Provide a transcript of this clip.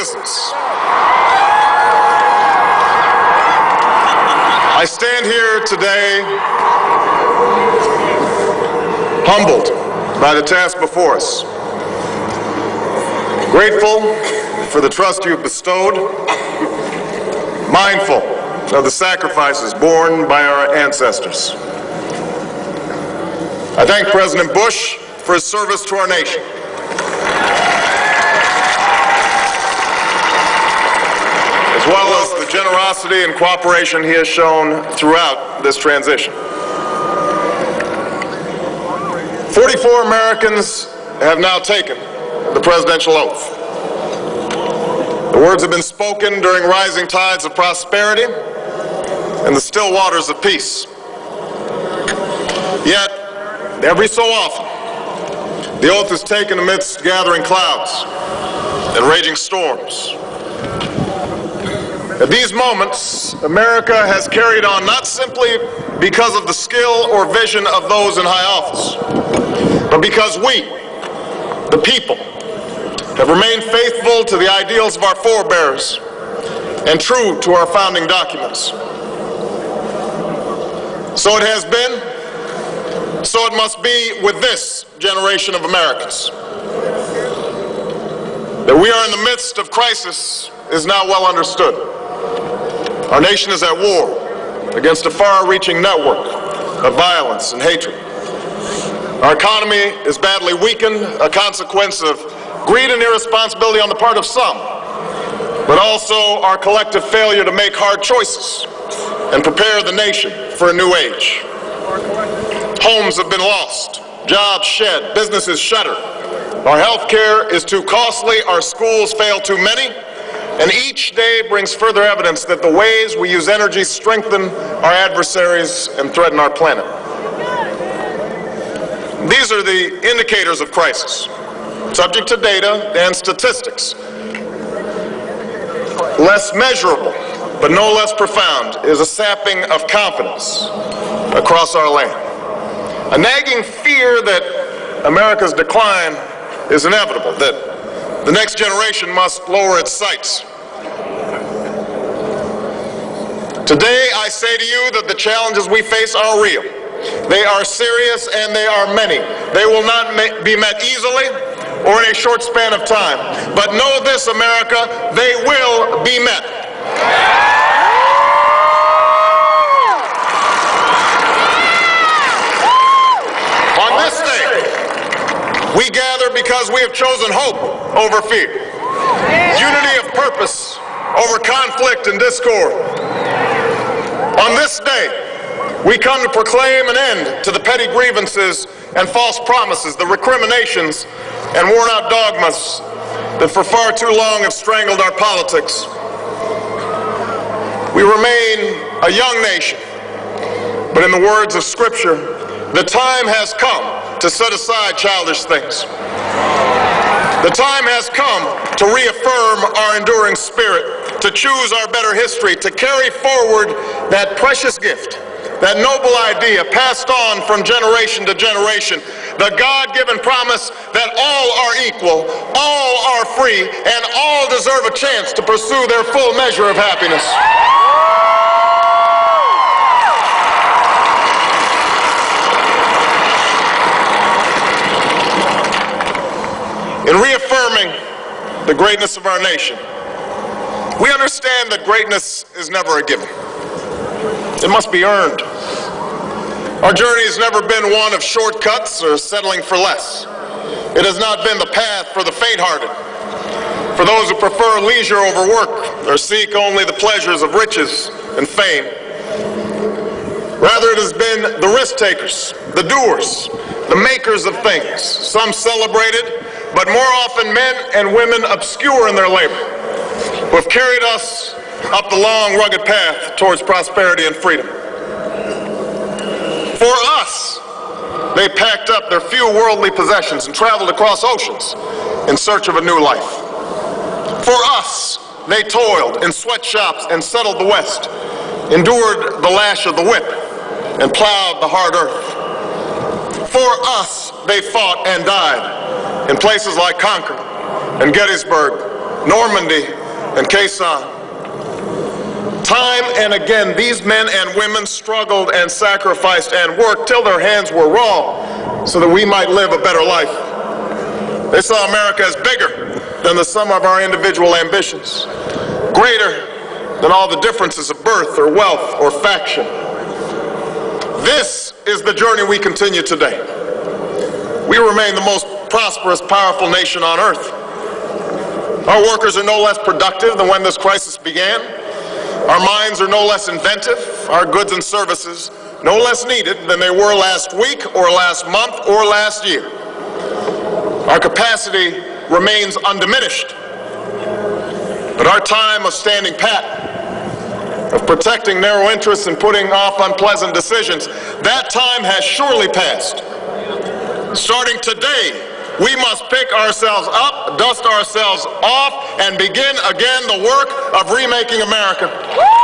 citizens. I stand here today humbled by the task before us, grateful for the trust you've bestowed, mindful of the sacrifices borne by our ancestors. I thank President Bush for his service to our nation. As well as the generosity and cooperation he has shown throughout this transition. 44 Americans have now taken the presidential oath. The words have been spoken during rising tides of prosperity and the still waters of peace. Yet, every so often, the oath is taken amidst gathering clouds and raging storms. At these moments, America has carried on not simply because of the skill or vision of those in high office, but because we, the people, have remained faithful to the ideals of our forebears and true to our founding documents. So it has been, so it must be with this generation of Americans. That we are in the midst of crisis is now well understood. Our nation is at war against a far-reaching network of violence and hatred. Our economy is badly weakened, a consequence of greed and irresponsibility on the part of some, but also our collective failure to make hard choices and prepare the nation for a new age. Homes have been lost, jobs shed, businesses shuttered. Our health care is too costly, our schools fail too many, and each day brings further evidence that the ways we use energy strengthen our adversaries and threaten our planet. These are the indicators of crisis, subject to data and statistics. Less measurable, but no less profound, is a sapping of confidence across our land. A nagging fear that America's decline is inevitable, that the next generation must lower its sights. Today, I say to you that the challenges we face are real. They are serious and they are many. They will not be met easily or in a short span of time. But know this, America, they will be met. On this day, we gather because we have chosen hope over fear, unity of purpose over conflict and discord. On this day, we come to proclaim an end to the petty grievances and false promises, the recriminations and worn-out dogmas that for far too long have strangled our politics. We remain a young nation, but in the words of Scripture, the time has come to set aside childish things. The time has come to reaffirm our enduring spirit, to choose our better history, to carry forward that precious gift, that noble idea passed on from generation to generation, the God-given promise that all are equal, all are free, and all deserve a chance to pursue their full measure of happiness. In reaffirming the greatness of our nation, we understand that greatness is never a given. It must be earned. Our journey has never been one of shortcuts or settling for less. It has not been the path for the faint-hearted, for those who prefer leisure over work or seek only the pleasures of riches and fame. Rather, it has been the risk-takers, the doers, the makers of things, some celebrated, but more often men and women obscure in their labor, who have carried us up the long, rugged path towards prosperity and freedom. For us, they packed up their few worldly possessions and traveled across oceans in search of a new life. For us, they toiled in sweatshops and settled the West, endured the lash of the whip, and plowed the hard earth. For us, they fought and died in places like Concord and Gettysburg Normandy, and Khe Sanh. Time and again, these men and women struggled and sacrificed and worked till their hands were raw so that we might live a better life. They saw America as bigger than the sum of our individual ambitions, greater than all the differences of birth or wealth or faction. This is the journey we continue today. We remain the most prosperous, powerful nation on earth. Our workers are no less productive than when this crisis began. Our minds are no less inventive, our goods and services no less needed than they were last week or last month or last year. Our capacity remains undiminished, but our time of standing pat, of protecting narrow interests and putting off unpleasant decisions, that time has surely passed. Starting today, we must pick ourselves up, dust ourselves off, and begin again the work of remaking America.